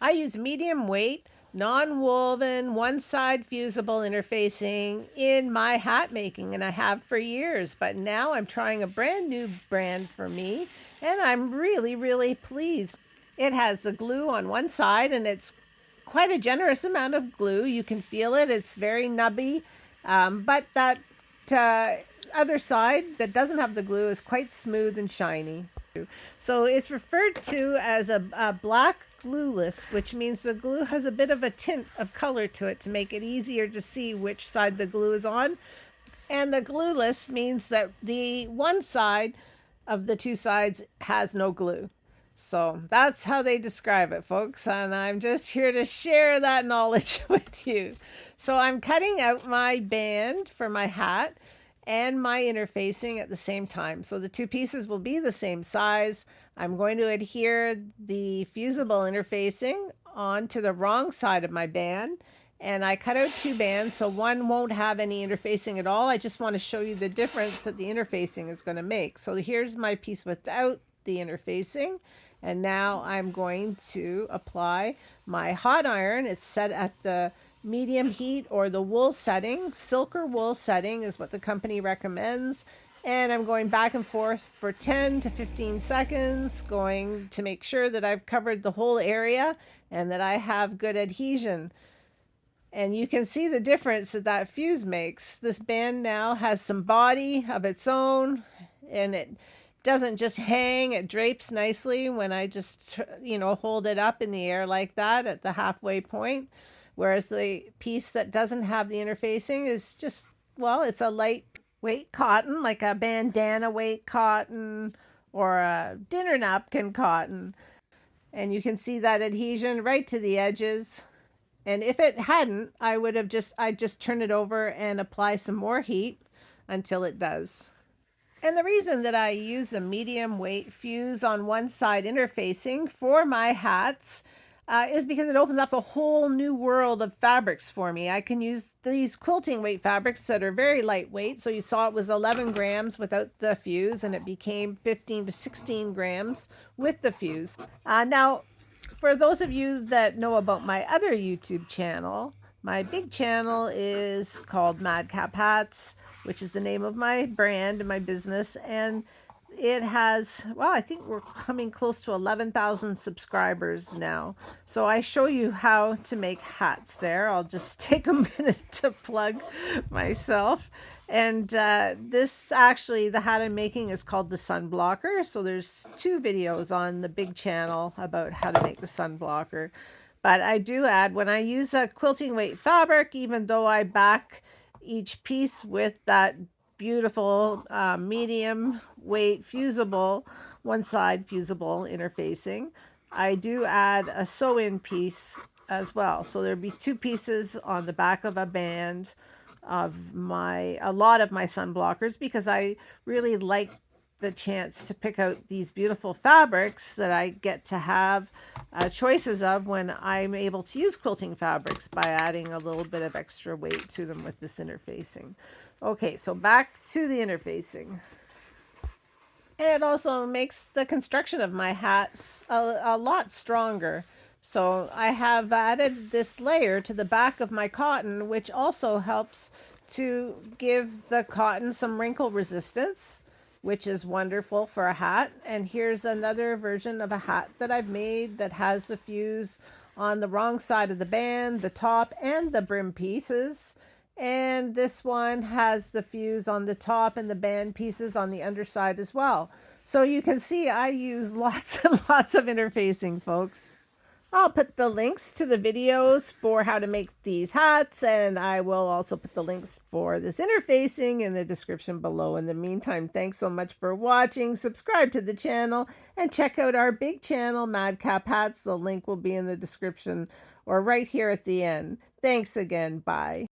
I use medium weight, non-woven, one-side fusible interfacing in my hat making, and I have for years. But now I'm trying a brand new brand for me, and I'm really, really pleased. It has the glue on one side, and it's quite a generous amount of glue. You can feel it. It's very nubby, but that uh, other side that doesn't have the glue is quite smooth and shiny. So it's referred to as a black glueless, which means the glue has a bit of a tint of color to it to make it easier to see which side the glue is on. And the glueless means that the one side of the two sides has no glue. So that's how they describe it, folks. And I'm just here to share that knowledge with you. So I'm cutting out my band for my hat and my interfacing at the same time. So the two pieces will be the same size. I'm going to adhere the fusible interfacing onto the wrong side of my band. And I cut out two bands, so one won't have any interfacing at all. I just want to show you the difference that the interfacing is going to make. So here's my piece without the interfacing. And now I'm going to apply my hot iron. It's set at the medium heat or the wool setting. Silk or wool setting is what the company recommends. And I'm going back and forth for 10 to 15 seconds, going to make sure that I've covered the whole area and that I have good adhesion. And you can see the difference that that fuse makes. This band now has some body of its own, and it doesn't just hang, it drapes nicely when I just, hold it up in the air like that at the halfway point. Whereas the piece that doesn't have the interfacing is just, well, it's a light weight cotton, like a bandana weight cotton or a dinner napkin cotton. And you can see that adhesion right to the edges. And if it hadn't, I'd just turn it over and apply some more heat until it does. And the reason that I use a medium weight fuse on one side interfacing for my hats is because it opens up a whole new world of fabrics for me. I can use these quilting weight fabrics that are very lightweight. So you saw it was 11 grams without the fuse, and it became 15 to 16 grams with the fuse. Now, for those of you that know about my other YouTube channel, my big channel is called Madcap Hats, which is the name of my brand and my business. And it has, well, I think we're coming close to 11,000 subscribers now. So I show you how to make hats there. I'll just take a minute to plug myself. And this actually, the hat I'm making is called the Sun Blocker. So there's two videos on the big channel about how to make the Sun Blocker. But I do add, when I use a quilting weight fabric, even though I back each piece with that beautiful medium weight fusible, one side fusible interfacing, I do add a sew-in piece as well. So there'll be two pieces on the back of a band of a lot of my sun blockers, because I really like the chance to pick out these beautiful fabrics that I get to have choices of when I'm able to use quilting fabrics by adding a little bit of extra weight to them with this interfacing. Okay, so back to the interfacing. And it also makes the construction of my hats a lot stronger. So I have added this layer to the back of my cotton, which also helps to give the cotton some wrinkle resistance, which is wonderful for a hat. And here's another version of a hat that I've made that has the fuse on the wrong side of the band, the top and the brim pieces. And this one has the fuse on the top and the band pieces on the underside as well. So you can see I use lots and lots of interfacing, folks. I'll put the links to the videos for how to make these hats, and I will also put the links for this interfacing in the description below. In the meantime, thanks so much for watching. Subscribe to the channel and check out our big channel, Madcap Hats. The link will be in the description or right here at the end. Thanks again. Bye.